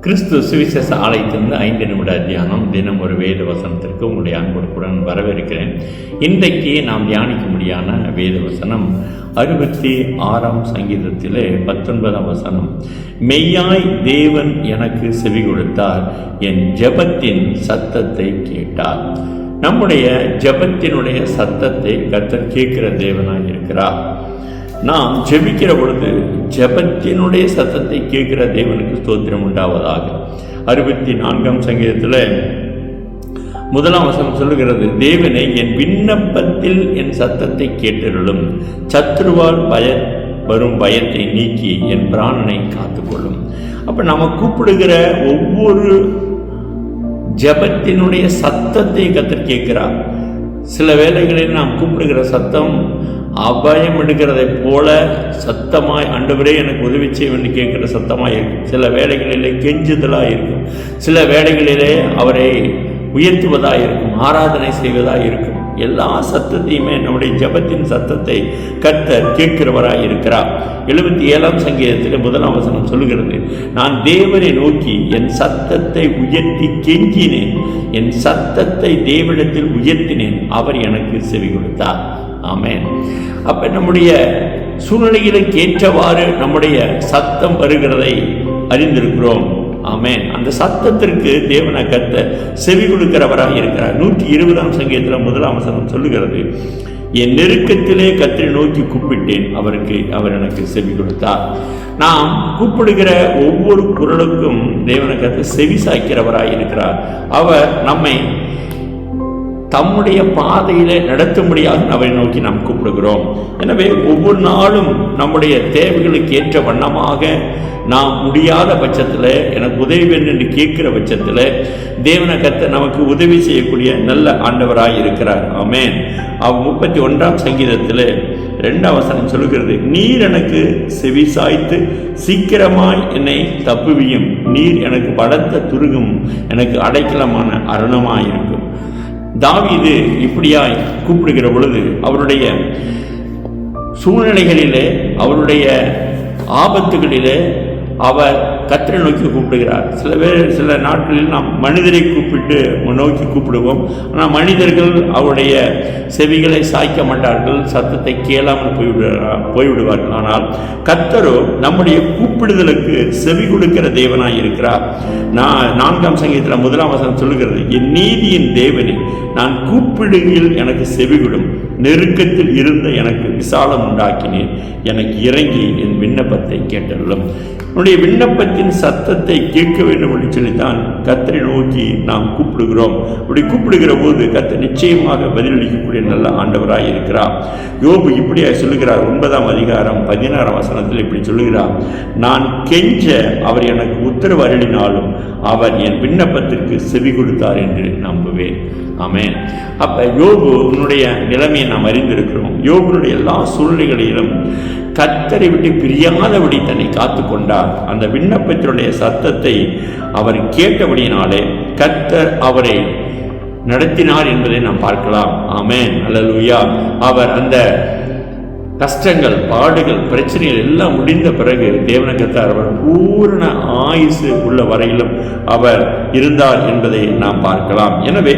கிறிஸ்து சுவிசேஷ ஆலயத்திலிருந்து 5 நிமிட தியானம். தினம் ஒரு வேத வசனத்திற்கு உங்களுடைய அன்புடன் வரவேற்கிறேன். இன்றைக்கு நாம் தியானிக்க முடியாத வேத வசனம் 66ஆம் சங்கீதத்திலே 19ஆம் வசனம். மெய்யாய் தேவன் எனக்கு செவி கொடுத்தார், என் ஜெபத்தின் சத்தத்தை கேட்டார். நம்முடைய ஜெபத்தினுடைய சத்தத்தை கர்த்தர் கேட்கிற தேவனாக இருக்கிறார். நாம் ஜெபிக்கிற பொழுது ஜெபத்தினுடைய சத்தத்தை கேட்கிற தேவனுக்கு ஸ்தோத்திரம் உண்டாவதாக. 64ஆம் சங்கீதத்தில் 1ஆம் வசனம் சொல்லுகிறது, தேவனை என் விண்ணப்பத்தில் என் சத்தத்தை கேட்டருளும், சத்துருவால் வரும் பயத்தை நீக்கி என் பிராணனை காத்துக்கொள்ளும். அப்ப நம்ம கூப்பிடுகிற ஒவ்வொரு ஜெபத்தினுடைய சத்தத்தை கர்த்தர் கேட்கிறார். சில வேளைகளில் நாம் கூப்பிடுகிற சத்தம் அபயம் எடுக்கிறதை போல சத்தமாய், ஆண்டவரே எனக்கு உதவி செய்ய என்று கேட்கிற சத்தமாய் இருக்கும். சில வேளைகளிலே கெஞ்சுதலாக இருக்கும். சில வேளைகளிலே அவரை உயர்த்துவதாக இருக்கும், ஆராதனை செய்வதாக இருக்கும். எல்லா சத்தத்தையுமே நம்முடைய ஜெபத்தின் சத்தத்தை கர்த்தர் கேட்கிறவராய் இருக்கிறார். 77ஆம் சங்கீதத்தில் 1ஆம் வசனம் சொல்லுகிறது, நான் தேவனை நோக்கி என் சத்தத்தை உயர்த்தி கெஞ்சினேன், என் சத்தத்தை தேவனிடத்தில் உயர்த்தினேன், அவர் எனக்கு செவி கொடுத்தார். ஆமென். அப்ப நம்முடைய சூழ்நிலைகளுக்கு ஏற்றவாறு நம்முடைய சத்தம் வருகிறதை அறிந்திருக்கிறோம். ஆமென். அந்த சத்தத்திற்கு தேவனை கர்த்தர் செவி கொடுக்கிறவராக இருக்கிறார். 120ஆம் சங்கீதத்தில் 1ஆம் வசனம் சொல்லுகிறது, என் நெருக்கத்திலே கர்த்தரை நோக்கி கூப்பிட்டேன், அவர் எனக்கு செவி கொடுத்தார். நாம் கூப்பிடுகிற ஒவ்வொரு குரலுக்கும் தேவனை கர்த்தர் செவி சாய்க்கிறவராக இருக்கிறார். அவர் நம்மை தம்முடைய பாதையிலே நடத்தும்படியாக அவரை நோக்கி நாம் கூப்பிடுகிறோம். எனவே ஒவ்வொரு நாளும் நம்முடைய தேவைகளுக்கு ஏற்ற வண்ணமாக நாம் முடியாத பட்சத்தில், எனக்கு உதவி வேண்டும் என்று கேட்கிற பட்சத்தில் தேவனை கர்த்தர் நமக்கு உதவி செய்யக்கூடிய நல்ல ஆண்டவராய் இருக்கிறார். ஆமென். 31ஆம் சங்கீதத்தில் 2ஆம் வசனம் சொல்லுகிறது, நீர் எனக்கு செவி சாய்த்து சீக்கிரமாய் என்னை தப்புவியும், நீர் எனக்கு பலத்த துருகும், எனக்கு அடைக்கலமான அரணமாயிருக்கும். தாவீது இப்படியாய் கூப்பிடுகிற பொழுது அவருடைய சூழ்நிலைகளிலே, அவருடைய ஆபத்துகளிலே அவர் கர்த்தரை நோக்கி கூப்பிடுகிறார். சில நாட்களில் நாம் மனிதரை கூப்பிட்டு நோக்கி கூப்பிடுவோம். ஆனால் மனிதர்கள் அவருடைய செவிகளை சாய்க்க மாட்டார்கள், சத்தத்தை கேளாமல் போய்விடுவார்கள். ஆனால் கர்த்தரோ நம்முடைய கூப்பிடுதலுக்கு செவி கொடுக்கிற தேவனாய் இருக்கிறார். 4ஆம் சங்கீதத்தில் 1ஆம் வசனம் சொல்லுகிறது, என் நீதியின் தேவனே, நான் கூப்பிடுகையில் எனக்கு செவிகொடும், நெருக்கத்தில் இருந்த எனக்கு விசாலம் உண்டாக்கினேன், எனக்கு இறங்கி என் விண்ணப்பத்தை கேட்டருளும். என்னுடைய விண்ணப்பத்தின் சத்தத்தை கேட்க வேண்டும் என்று சொல்லித்தான் கர்த்தரை நோக்கி நாம் கூப்பிடுகிறோம். அப்படி கூப்பிடுகிற போது கர்த்தர் நிச்சயமாக பதிலளிக்கக்கூடிய நல்ல ஆண்டவராய் இருக்கிறார். யோபு இப்படியா சொல்லுகிறார். 9ஆம் அதிகாரம் 16ஆம் வசனத்தில் இப்படி சொல்லுகிறார், நான் கெஞ்ச அவர் எனக்கு உத்தரவு அருளினாலும் அவர் என் விண்ணப்பத்திற்கு செவி கொடுத்தார் என்று நம்புவேன். ஆமென். அப்ப யோபுனுடைய நிலைமையை நாம் அறிந்திருக்கிறோம். யோபுனுடைய எல்லா சூழ்நிலைகளிலும் கர்த்தரை விட்டு பிரியாதபடி தன்னை காத்து கொண்டார். அந்த விண்ணப்பத்தினுடைய சத்தத்தை அவர் கேட்டபடியினாலே கர்த்தர் அவரை நடத்தினார் என்பதை நாம் பார்க்கலாம். ஆமென். அல்லேலூயா. அவர் அந்த கஷ்டங்கள், பாடுகள், பிரச்சனைகள் எல்லாம் முடிந்த பிறகு தேவனை கர்த்தர் அவர் பூரண ஆயுசு உள்ள வரையிலும் அவர் இருந்தார் என்பதை நாம் பார்க்கலாம். எனவே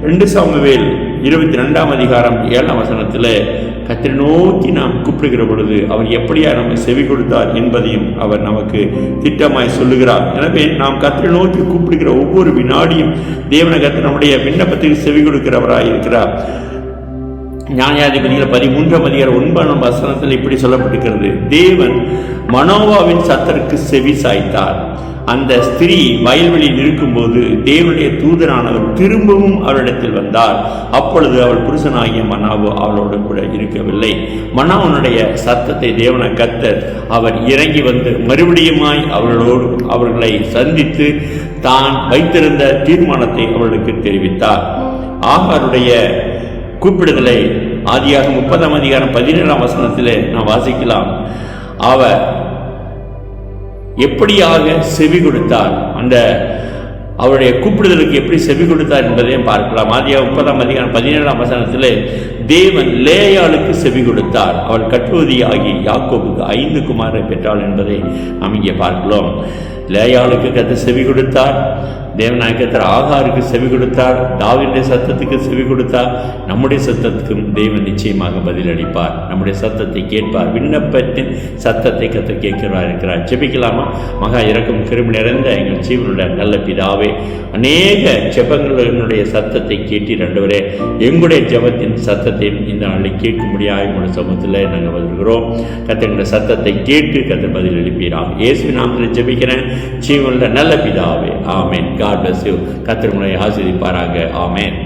2 சாமுவேல் 22ஆம் அதிகாரம் 7ஆம் வசனத்தில் கர்த்தரை நோக்கி நாம் கூப்பிடுகிற பொழுது அவர் எப்படியா நம்ம செவி கொடுத்தார் என்பதையும் அவர் நமக்கு திட்டமாய் சொல்லுகிறார். எனவே நாம் கர்த்தரை நோக்கி கூப்பிடுகிற ஒவ்வொரு வினாடியும் தேவனை கர்த்தர் நம்முடைய விண்ணப்பத்துக்கு செவி கொடுக்கிறவராய் இருக்கிறார். நியாயாதிபதிகள் 13ஆம் அதிகாரம் 9ஆம் வசனத்தில் இப்படி சொல்லப்பட்டிருக்கிறது, தேவன் மனோவாவின் சத்தருக்கு செவி சாய்த்தார். அந்த ஸ்திரீ வயல்வெளியில் இருக்கும்போது தேவனுடைய தூதனானவர் திரும்பவும் அவளிடத்தில் வந்தார். அப்பொழுது அவள் புருஷனாகிய மனாவோ அவளோடு கூட இருக்கவில்லை. மனாவனுடைய சத்தத்தை தேவனை கர்த்தர் அவர் இறங்கி வந்து மறுபடியுமாய் அவர்களை சந்தித்து தான் வைத்திருந்த தீர்மானத்தை அவர்களுக்கு தெரிவித்தார். ஆகாருடைய கூப்பிடுதலை ஆதியாக 30ஆம் அதிகாரம் 17ஆம் வசனத்திலே நாம் வாசிக்கலாம். அவர் எப்படியாக செவி கொடுத்தார், அந்த அவருடைய கூப்பிடுதலுக்கு எப்படி செவி கொடுத்தார் என்பதையும் பார்க்கலாம். ஆதியாக 30ஆம் அதிகாரம் 17ஆம் வசனத்திலே தேவன் லேயாளுக்கு செவி கொடுத்தார். அவள் கட்டுவதியாகி யாக்கோபுக்கு 5 குமாரரை பெற்றாள் என்பதை நாம் இங்கே பார்க்கலாம். லேயாளுக்கு கர்த்தர் செவி கொடுத்தார். தேவனாகிய கர்த்தர் ஆகாருக்கு செவி கொடுத்தார். தாவீதுடைய சத்தத்துக்கு செவி கொடுத்தார். நம்முடைய சத்தத்துக்கும் தேவன் நிச்சயமாக பதிலளிப்பார். நம்முடைய சத்தத்தை கேட்பார். விண்ணப்பத்தின் சத்தத்தை கர்த்தர் கேட்கிறார் இருக்கிறார். ஜெபிக்கலாமா? மகா இரக்கம் கிருபை நிறைந்த எங்கள் ஜீவனுடைய நல்ல பிதாவே, அநேக ஜெபங்களுடைய சத்தத்தை கேட்டீர் ஆண்டவரே. எங்களுடைய ஜெபத்தின் சத்தத்தையும் இந்த நாளில் கேட்கும்படியாக உங்களுடைய சமூகத்தில் நாங்கள் வருகிறோம். கர்த்தருடைய சத்தத்தை கேட்டு கர்த்தர் பதில் எழுப்பீராம். இயேசு நாமத்தில் ஜெபிக்கிறேன் ஜீவனுள்ள நல்ல பிதாவே, ஆமென். God bless you. கர்த்தர் உங்களை ஆசீர்வதிப்பாராக. ஆமென்.